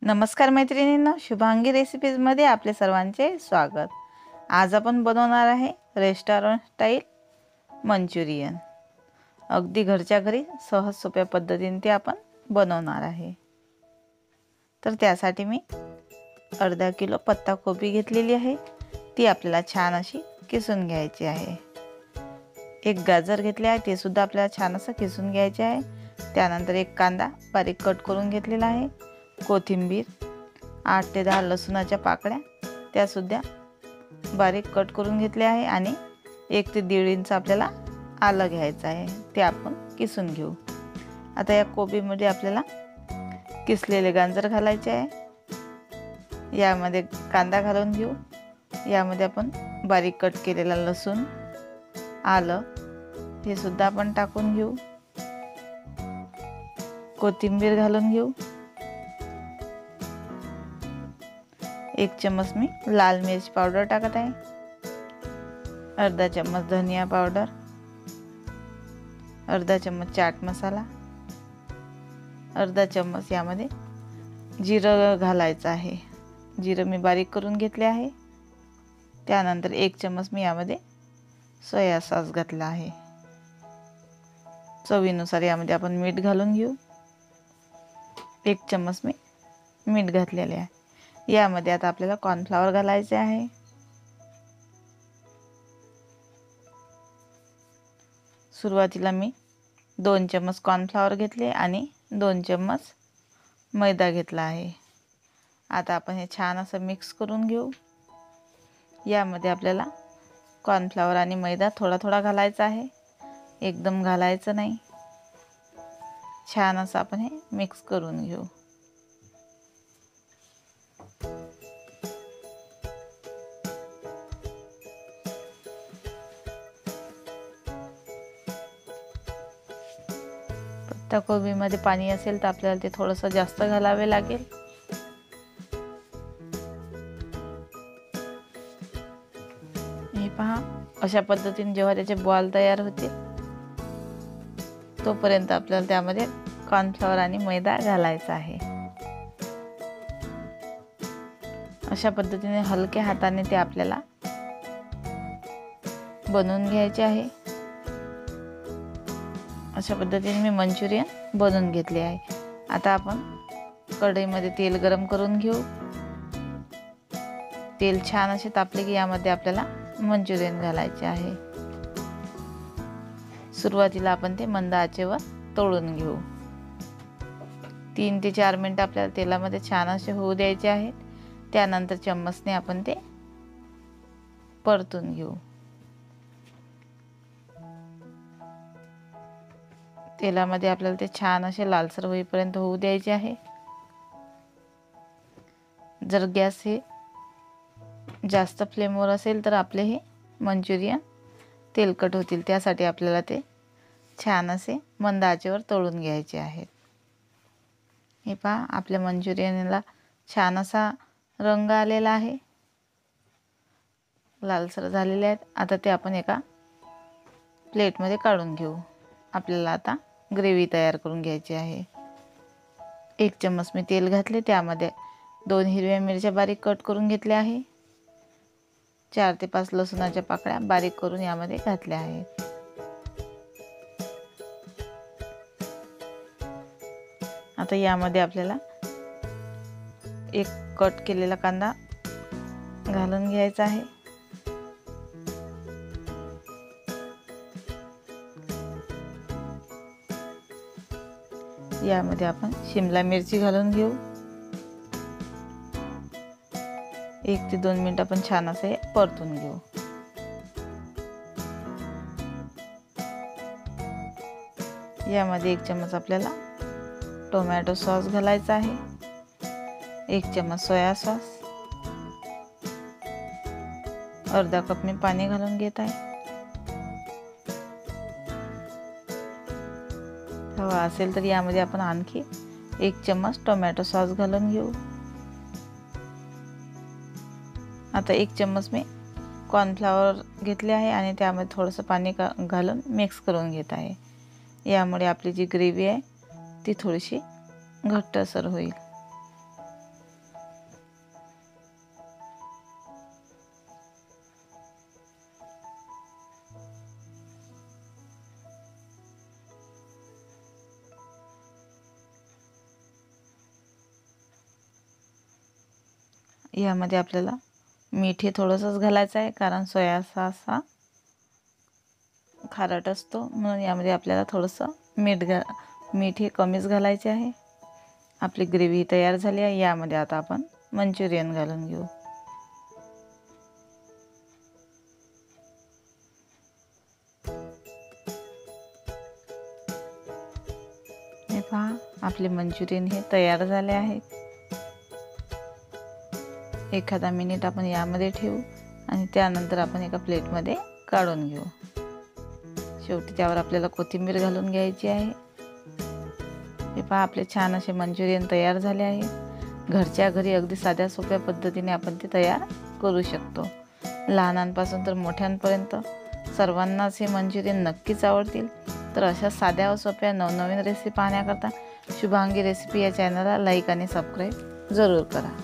नमस्कार मैत्रिणींनो, शुभांगी रेसिपीजमध्ये आपले सर्वांचे स्वागत। आज आपण बनवणार आहे रेस्टॉरंट स्टाईल मंचुरियन। अगदी घरच्या घरी सहज सोप्या पद्धतीने ते आपण बनवणार आहे। तर त्यासाठी मी अर्धा किलो पत्ताकोबी घेतलेली आहे, ती आपल्याला छान अशी किसून घ्यायची आहे। एक गाजर घेतले आहे, ते सुद्धा आपल्याला छान असं किसून घ्यायचे आहे। त्यानंतर एक कांदा बारीक कट करून घेतलेला आहे, कोथिंबीर 8 ते 10 लसूणाच्या पाकळ्या त्या सुद्धा बारीक कट करून घेतल्या आहे आणि 1 ते 1.5 इंच आपल्याला आलं घ्यायचं आहे, ते आपण किसून घेऊ। आता या कोबीमध्ये आपल्याला किसलेले गाजर घालायचे आहे, यामध्ये कांदा घालून घेऊ, यामध्ये आपण बारीक कट केलेला लसूण, आलं हे सुद्धा आपण टाकून घेऊ, कोथिंबीर घालून घेऊ, 1 चम्मच मी लाल मिर्च पावडर टाकत आहे, अर्धा चम्मच धनिया पावडर, अर्धा चम्मच चाट मसाला, अर्धा चम्मच यामध्ये जिरं घालायचं आहे, जिरं मी बारीक करून घेतले आहे। त्यानंतर 1 चम्मच मी यामध्ये सोया सॉस घातला आहे, चवीनुसार यामध्ये आपण मीठ घालून घेऊ, 1 चम्मच मी मीठ घातलेले आहे। यामध्ये आता आपल्याला कॉर्नफ्लॉवर घालायचे आहे, सुरुवातीला मी 2 चम्मच कॉर्नफ्लॉवर घेतले आणि 2 चम्मच मैदा घेतला आहे। आता आपण हे छान असं मिक्स करून घेऊ। यामध्ये आपल्याला कॉर्नफ्लॉवर आणि मैदा थोडा थोडा घालायचा आहे, एकदम घालायचं नाही। छान असं आपण हे मिक्स करून घेऊ। पत्ताकोबीमध्ये पाणी असेल तर आपल्याला ते थोडंसं जास्त घालावे लागेल। हे पहा, अशा पद्धतीने जेव्हा त्याचे बॉल तयार होतील तोपर्यंत आपल्याला त्यामध्ये कॉर्नफ्लॉवर आणि मैदा घालायचा आहे। अशा पद्धतीने हलक्या हाताने ते आपल्याला बनवून घ्यायचे आहे। अशा पद्धतीने मी मंचुरियन बनवून घेतले आहे। आता आपण कढईमध्ये तेल गरम करून घेऊ। तेल छान असे तापले की यामध्ये आपल्याला मंचुरियन घालायचे आहे। सुरुवातीला आपण ते मंद आचेवर तळून घेऊ। 3 ते 4 मिनिट आपल्याला तेलामध्ये छान असे होऊ द्यायचे आहेत। त्यानंतर चम्मचने आपण ते परतून घेऊ। तेलामध्ये आपल्याला ते छान असे लालसर होईपर्यंत होऊ द्यायचे आहे। जर गॅस हे जास्त फ्लेमवर असेल तर आपले हे मंचुरियन तेलकट होतील, त्यासाठी आपल्याला ते छान असे मंद आचेवर तळून घ्यायचे आहेत। हे पहा, आपल्या मंचुरियनला छान असा रंग आलेला आहे, लालसर झालेले आहेत। आता ते आपण एका प्लेटमध्ये काढून घेऊ। आपल्याला आता ग्रेव्ही तयार करून घ्यायची आहे। 1 चम्मच मी तेल घातले, त्यामध्ये 2 हिरव्या मिरच्या बारीक कट करून घेतल्या आहे, 4 ते 5 लसूणाच्या पाकळ्या बारीक करून यामध्ये घातल्या आहेत। आता यामध्ये आपल्याला 1 कट केलेला कांदा घालून घ्यायचा आहे। यामध्ये आपण शिमला मिरची घालून घेऊ। 1 ते 2 मिनिट आपण छान असे परतून घेऊ। यामध्ये 1 चम्मच आपल्याला टोमॅटो सॉस घालायचा आहे, 1 चम्मच सोया सॉस, अर्धा कप मी पाणी घालून घेत आहे। हवा असेल तर यामध्ये आपण आणखी 1 चम्मच टोमॅटो सॉस घालून घेऊ। आता 1 चम्मच मी कॉर्नफ्लॉवर घेतले आहे आणि त्यामध्ये थोडंसं पाणी घालून मिक्स करून घेत आहे। यामुळे आपली जी ग्रेव्ही आहे ती थोडीशी घट्टसर होईल। यामध्ये आपल्याला मीठ हे थोडंसंच घालायचं आहे, कारण सोया सॉस हा खारट असतो, म्हणून यामध्ये आपल्याला थोडंसं मीठ हे कमीच घालायचे आहे. आपली ग्रेव्ही तयार झाली आहे. यामध्ये आता आपण मंचुरियन घालून घेऊ. हे पहा, आपले मंचुरियन हे तयार झाले आहेत. एखादा मिनिट आपण यामध्ये ठेवू आणि त्यानंतर आपण एका प्लेटमध्ये काढून घेऊ. शेवटी त्यावर आपल्याला कोथिंबीर घालून घ्यायची आहे. हे पहा, आपले छान असे मंचुरियन तयार झाले आहे. घरच्या घरी अगदी साध्या सोप्या पद्धतीने आपण ते तयार करू शकतो. लहानांपासून तर मोठ्यांपर्यंत सर्वांनाच हे मंचुरियन नक्कीच आवडतील. तर अशा साध्या व सोप्या नवनवीन रेसिपी पाहण्याकरता शुभांगी रेसिपी या चॅनलला लाईक आणि सबस्क्राईब जरूर करा.